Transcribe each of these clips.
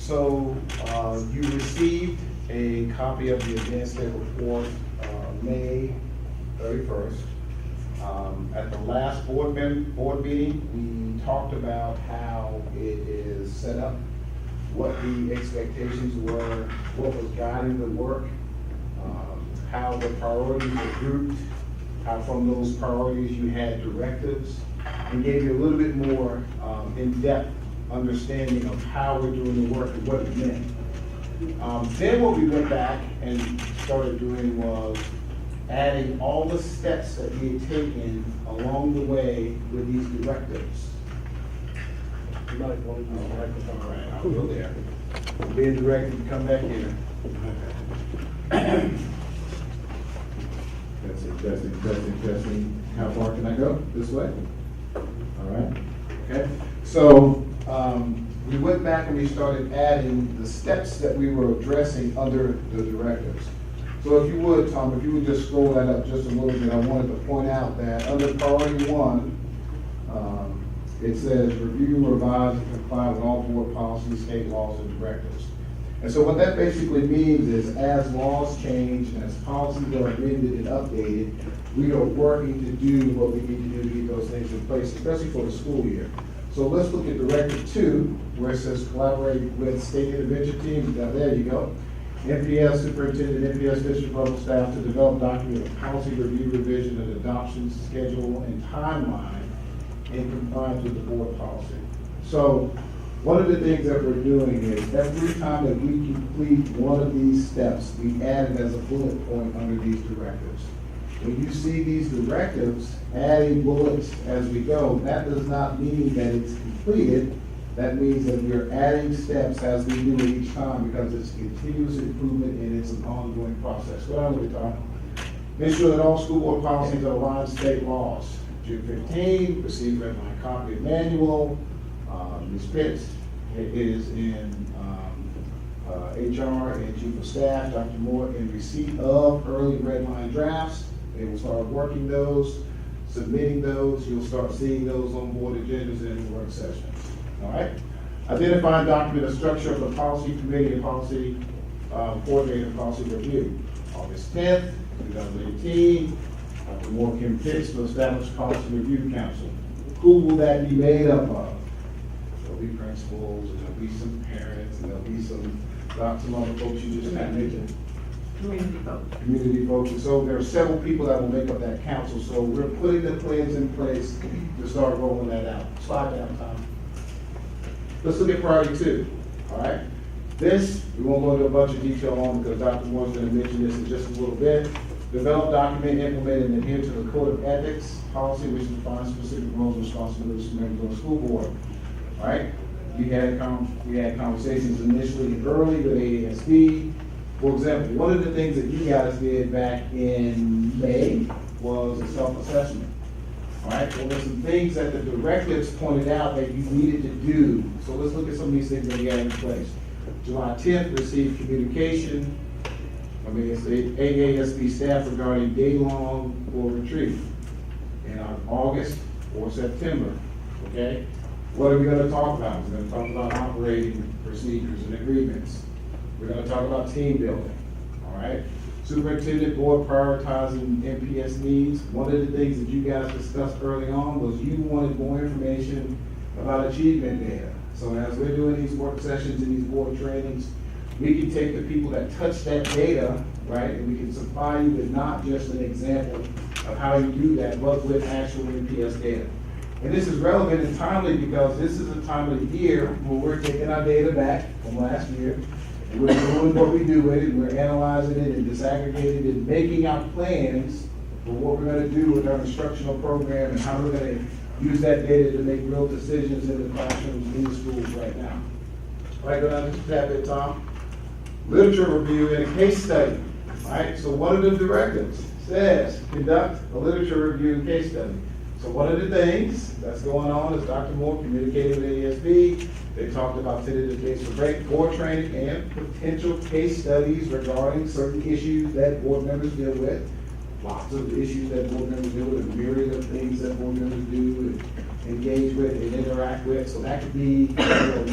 So you received a copy of the AdvancEd report May 31st. At the last board meeting, we talked about how it is set up, what the expectations were, what was guiding the work, how the priorities were grouped, how from those priorities you had directives, and gave you a little bit more in-depth understanding of how we're doing the work and what it meant. Then what we went back and started doing was adding all the steps that we had taken along the way with these directives. All right, I'll go there. Being directed to come back here. Testing. How far can I go? This way? All right. Okay. So we went back and we started adding the steps that we were addressing under the directives. So if you would, Tom, if you would just scroll that up just a little bit, I wanted to point out that under priority 1, it says review, revise, and comply with all board policies, state laws, and directives. And so what that basically means is as laws change, as policies are amended and updated, we are working to do what we need to do to get those things in place, especially for the school year. So let's look at Directive 2, where it says collaborate with state intervention teams. Now there you go. MPS superintendent, MPS district level staff to develop document of policy review, revision, and adoption schedule and timeline in compliance with the board policy. So one of the things that we're doing is every time that we complete one of these steps, we add it as a bullet point under these directives. When you see these directives adding bullets as we go, that does not mean that it's completed. That means that we're adding steps as we do it each time because it's continuous improvement and it's an ongoing process. What I'm going to talk. Make sure that all school board policies are aligned with state laws. June 15, receive red line copy of manual. Ms. Pitts is in HR and chief of staff. Dr. Moore in receipt of early red line drafts. They will start working those, submitting those. You'll start seeing those on board agendas and work sessions. All right. Identify and document the structure of the policy committee and policy coordinator policy review. August 10th, 2018. Dr. Moore Kim Pitts to establish policy review council. Who will that be made up of? There'll be principals, and there'll be some parents, and there'll be some other folks you just can't mention. Community folks. And so there are several people that will make up that council. So we're putting the plans in place to start rolling that out. Slide down, Tom. Let's look at priority 2. All right. This, we won't go into a bunch of detail on because Dr. Moore's going to mention this in just a little bit. Develop, document, implement, and adhere to the code of ethics policy, which defines specific roles and responsibilities for members of the school board. All right. We had conversations initially early with ADSB. For example, one of the things that you guys did back in May was a self-assessment. All right, well, there's some things that the directives pointed out that you needed to do. So let's look at some of these things that we had in place. July 10th, received communication. It's the AASB staff regarding day-long for retreat. And on August or September, okay? What are we going to talk about? We're going to talk about operating procedures and agreements. We're going to talk about team building, all right? Superintendent board prioritizing MPS needs. One of the things that you guys discussed early on was you wanted more information about achievement data. So as we're doing these work sessions and these board trainings, we can take the people that touch that data, right, and we can supply you with not just an example of how you do that, but with actual MPS data. And this is relevant and timely because this is a time of the year where we're taking our data back from last year. And we're doing what we do with it, we're analyzing it and disaggregating it and making our plans for what we're going to do with our instructional program and how we're going to use that data to make real decisions in the classrooms in the schools right now. All right, go down to tab there, Tom. Literature review and a case study. All right, so one of the directives says conduct a literature review and case study. So one of the things that's going on is Dr. Moore communicated with ASB. They talked about tentative dates for board training and potential case studies regarding certain issues that board members deal with. Lots of issues that board members deal with, a myriad of things that board members do and engage with and interact with. So that could be examples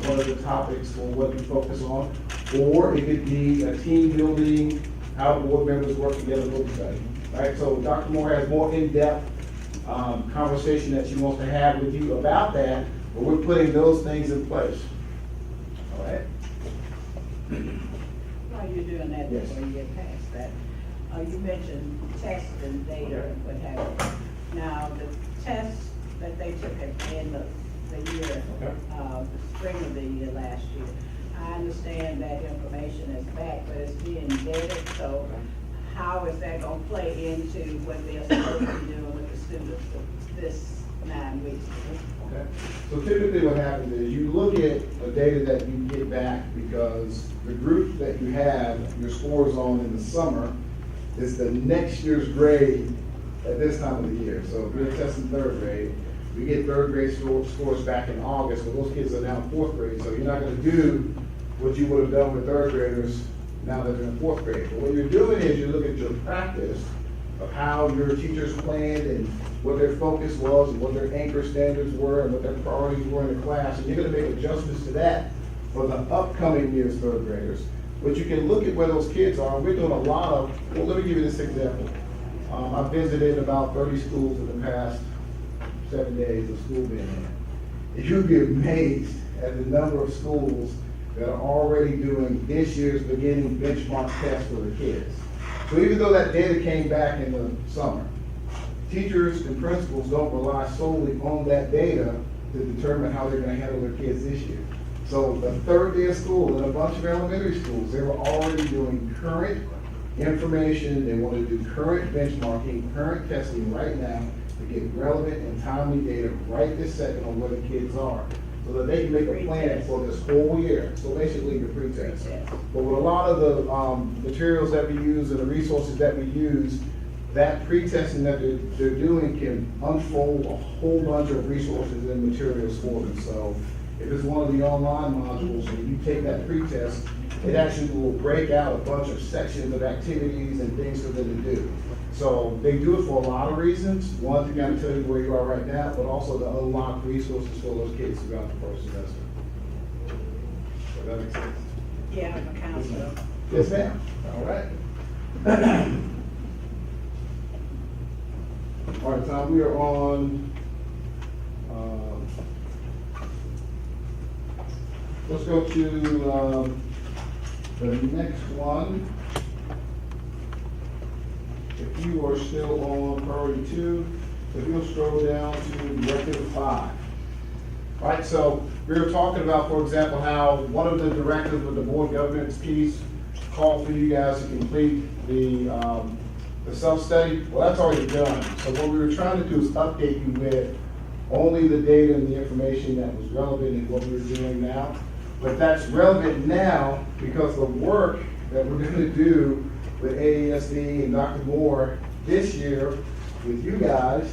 one of the topics for what you focus on. Or it could be a team building, how board members work together, book study, right? So Dr. Moore has more in-depth conversation that she wants to have with you about that, but we're putting those things in place. All right? While you're doing that, Yes. before you get past that, you mentioned tests and data and what have you. Now, the tests that they took at the end of the year, Okay. the spring of the year last year, I understand that information is back, but it's being dated, so how is that gonna play into what they're supposed to be doing with the students this 9 weeks? Okay. So typically what happens is you look at the data that you get back because the group that you have your scores on in the summer is the next year's grade at this time of the year. So if you're testing third grade, we get third grade scores back in August, but those kids are now in fourth grade. So you're not gonna do what you would have done with third graders now that they're in fourth grade. But what you're doing is you look at your practice of how your teachers planned and what their focus was and what their anchor standards were and what their priorities were in the class. And you're gonna make adjustments to that for the upcoming year's third graders. But you can look at where those kids are. We're doing a lot of, well, let me give you this example. I've visited about 30 schools in the past 7 days of school being in. You'd be amazed at the number of schools that are already doing this year's beginning benchmark test for the kids. So even though that data came back in the summer, teachers and principals don't rely solely on that data to determine how they're gonna handle their kids this year. So the third day of school in a bunch of elementary schools, they were already doing current information, they want to do current benchmarking, current testing right now to get relevant and timely data right this second on where the kids are, so that they can make a plan for this whole year. So basically the pre-test. But with a lot of the materials that we use and the resources that we use, that pre-testing that they're doing can unfold a whole bunch of resources and materials for them. So if it's one of the online modules and you take that pre-test, it actually will break out a bunch of sections of activities and things for them to do. So they do it for a lot of reasons. One, to kind of tell you where you are right now, but also to unlock resources for those kids throughout the first semester. Does that make sense? Yeah, I'm a counselor. Yes, ma'am. All right. All right, Tom, we are on, let's go to the next one. If you are still on priority 2, if you'll scroll down to directive 5. All right, so we were talking about, for example, how one of the directives with the board governance piece called for you guys to complete the self-study. Well, that's already done. So what we were trying to do is update you with only the data and the information that was relevant in what we're doing now. But that's relevant now because the work that we're going to do with ADSD and Dr. Moore this year with you guys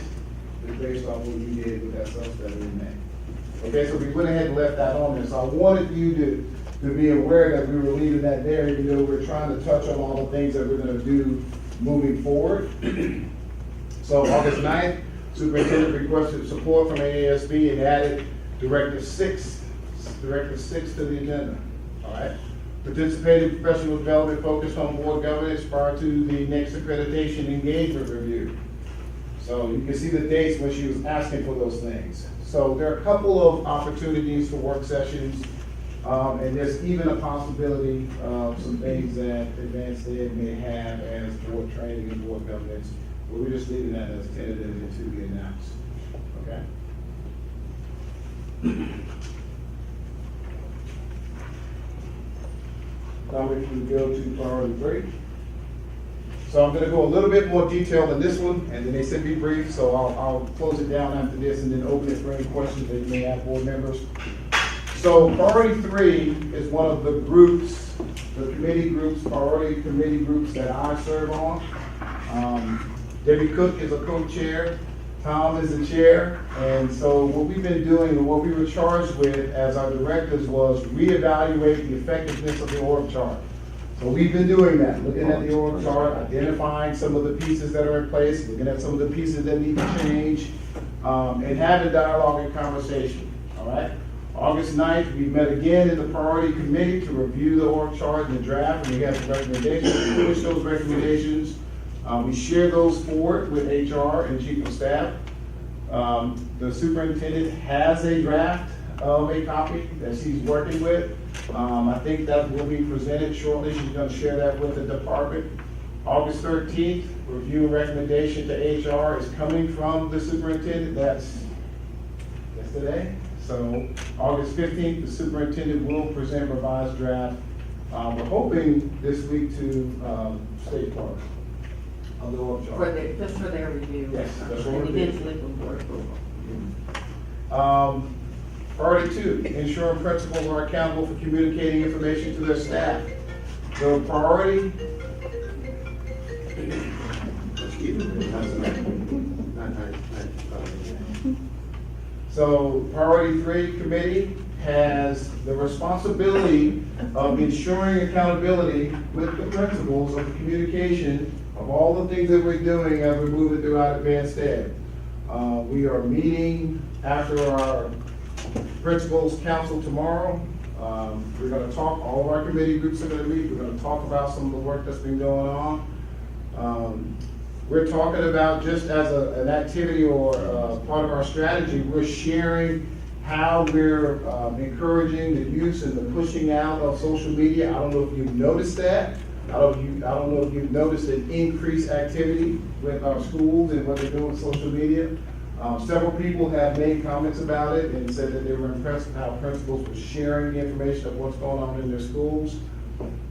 is based on what you did with that self-study in May. Okay, so we went ahead and left that on there. So I wanted you to be aware that we were leaving that there, even though we're trying to touch on all the things that we're going to do moving forward. So August 9th, superintendent requested support from AASB and added Directive 6 to the agenda. All right. Participated professional development focused on board governance prior to the next accreditation engagement review. So you can see the dates when she was asking for those things. So there are a couple of opportunities for work sessions, and there's even a possibility of some things that AdvancEd may have as board training and board governance. But we're just leaving that as tentative and to be announced. Okay. Now we can go to priority 3. So I'm going to go a little bit more detail than this one, and then they said be brief, so I'll close it down after this and then open it for any questions that you may have, board members. So priority 3 is one of the groups, the committee groups, priority committee groups that I serve on. Debbie Cook is a co-chair, Tom is the chair, and so what we've been doing and what we were charged with as our directors was reevaluate the effectiveness of the org chart. So we've been doing that, looking at the org chart, identifying some of the pieces that are in place, looking at some of the pieces that need to change, and having dialogue and conversation, all right? August 9th, we met again in the priority committee to review the org chart and the draft, and we have some recommendations. We push those recommendations. We share those forward with HR and chief of staff. The superintendent has a draft of a copy that she's working with. I think that will be presented shortly. She's going to share that with the department. August 13th, review and recommendation to HR is coming from the superintendent. That's yesterday. So August 15th, the superintendent will present revised draft. We're hoping this week to State Park. A little upcharge. Just for their review. Yes, that's what And we're doing. eventually for board approval. Priority 2, ensuring principals are accountable for communicating information to their staff. So priority. So priority 3 committee has the responsibility of ensuring accountability with the principals of the communication of all the things that we're doing as we move it throughout AdvancEd. We are meeting after our principals council tomorrow. We're going to talk, all of our committee groups are going to meet. We're going to talk about some of the work that's been going on. We're talking about, just as an activity or part of our strategy, we're sharing how we're encouraging the use and the pushing out of social media. I don't know if you've noticed that. I don't know if you've noticed an increased activity with our schools and what they're doing with social media. Several people have made comments about it and said that they were impressed with how principals were sharing the information of what's going on in their schools.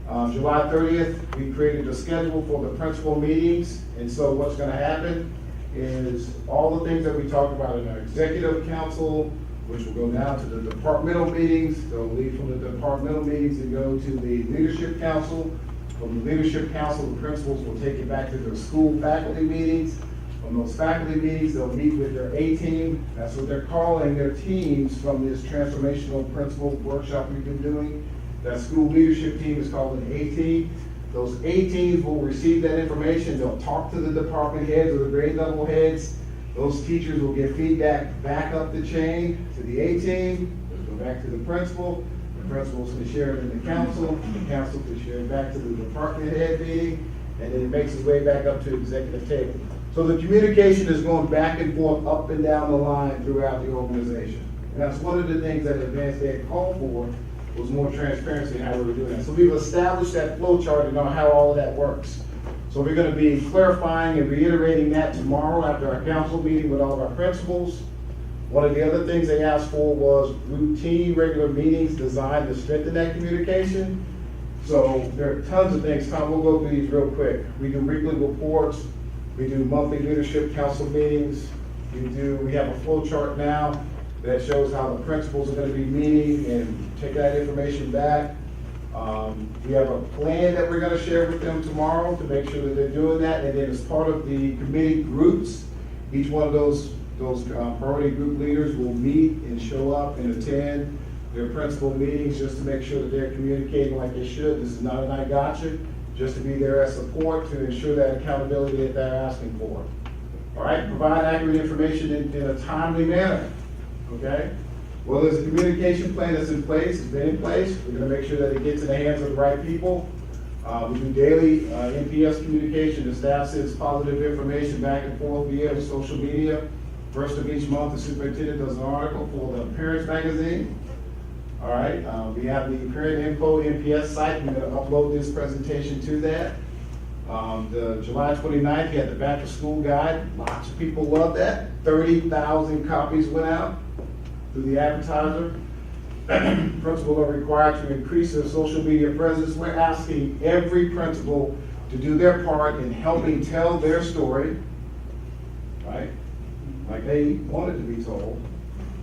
July 30th, we created a schedule for the principal meetings, and so what's going to happen is all the things that we talked about in our executive council, which will go down to the departmental meetings. They'll leave from the departmental meetings and go to the leadership council. From the leadership council, the principals will take it back to their school faculty meetings. From those faculty meetings, they'll meet with their A-team. That's what they're calling their teams from this transformational principal workshop we've been doing. That school leadership team is called an A-team. Those A-teams will receive that information. They'll talk to the department heads or the grade level heads. Those teachers will get feedback back up the chain to the A-team. It'll go back to the principal. The principals can share it in the council. The council can share it back to the department head meeting. And then it makes its way back up to the executive table. So the communication is going back and forth, up and down the line throughout the organization. And that's one of the things that AdvancEd called for, was more transparency in how we were doing that. So we've established that flow chart and know how all of that works. So we're going to be clarifying and reiterating that tomorrow after our council meeting with all of our principals. One of the other things they asked for was routine, regular meetings designed to strengthen that communication. So there are tons of things. Tom, we'll go through these real quick. We do weekly reports. We do monthly leadership council meetings. We have a flow chart now that shows how the principals are going to be meeting and take that information back. We have a plan that we're going to share with them tomorrow to make sure that they're doing that. And then as part of the committee groups, each one of those priority group leaders will meet and show up and attend their principal meetings just to make sure that they're communicating like they should. This is not an I gotcha, just to be there as support to ensure that accountability that they're asking for. All right, provide accurate information in a timely manner. Okay? Well, there's a communication plan that's in place, it's been in place. We're going to make sure that it gets in the hands of the right people. We do daily NPS communication. The staff sends positive information back and forth via social media. First of each month, the superintendent does an article for the Parents Magazine. All right, we have the Parent Info NPS site. We're going to upload this presentation to that. The July 29th, we had the Back to School Guide. Lots of people love that. 30,000 copies went out through the advertiser. Principals are required to increase their social media presence. We're asking every principal to do their part in helping tell their story, right? Like they wanted to be told.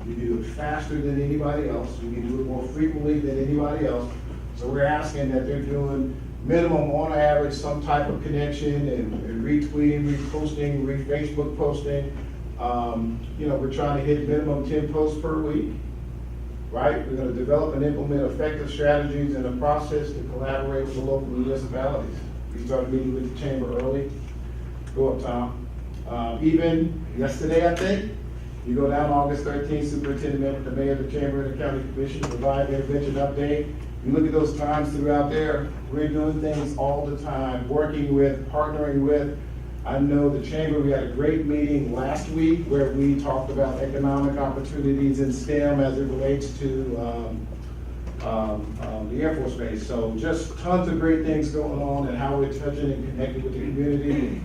You do it faster than anybody else. You can do it more frequently than anybody else. So we're asking that they're doing minimum, on average, some type of connection and retweeting, reposting, Facebook posting. We're trying to hit minimum 10 posts per week, right? We're going to develop and implement effective strategies and a process to collaborate with the local municipalities. We started meeting with the chamber early. Go up, Tom. Even yesterday, I think, You go down August 13th, superintendent met with the mayor, the chamber, and the county commission, provide their intervention update. You look at those times throughout there, we're doing things all the time, working with, partnering with. I know the chamber, we had a great meeting last week where we talked about economic opportunities in STEM as it relates to the Air Force Base. So just tons of great things going on and how we're touching and connecting with the community.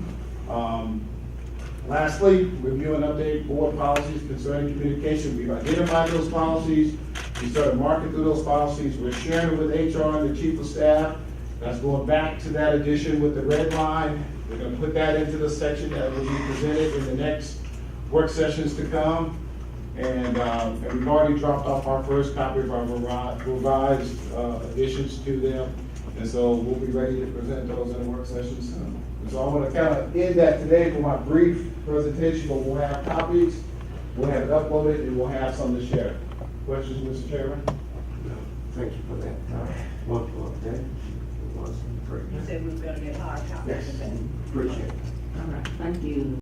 Lastly, review and update board policies concerning communication. We've identified those policies. We started marking through those policies. We're sharing it with HR and the chief of staff. That's going back to that addition with the red line. We're gonna put that into the section that will be presented in the next work sessions to come. And we've already dropped off our first copy of our revised additions to them. And so we'll be ready to present those in the work sessions soon. And so I want to kind of end that today for my brief presentation, but we'll have copies, we'll have it uploaded, and we'll have some to share. Questions, Mr. Chairman? Thank you for that. Wonderful update. It was great. You said we were gonna get hard copies. Yes, appreciate it. All right, thank you.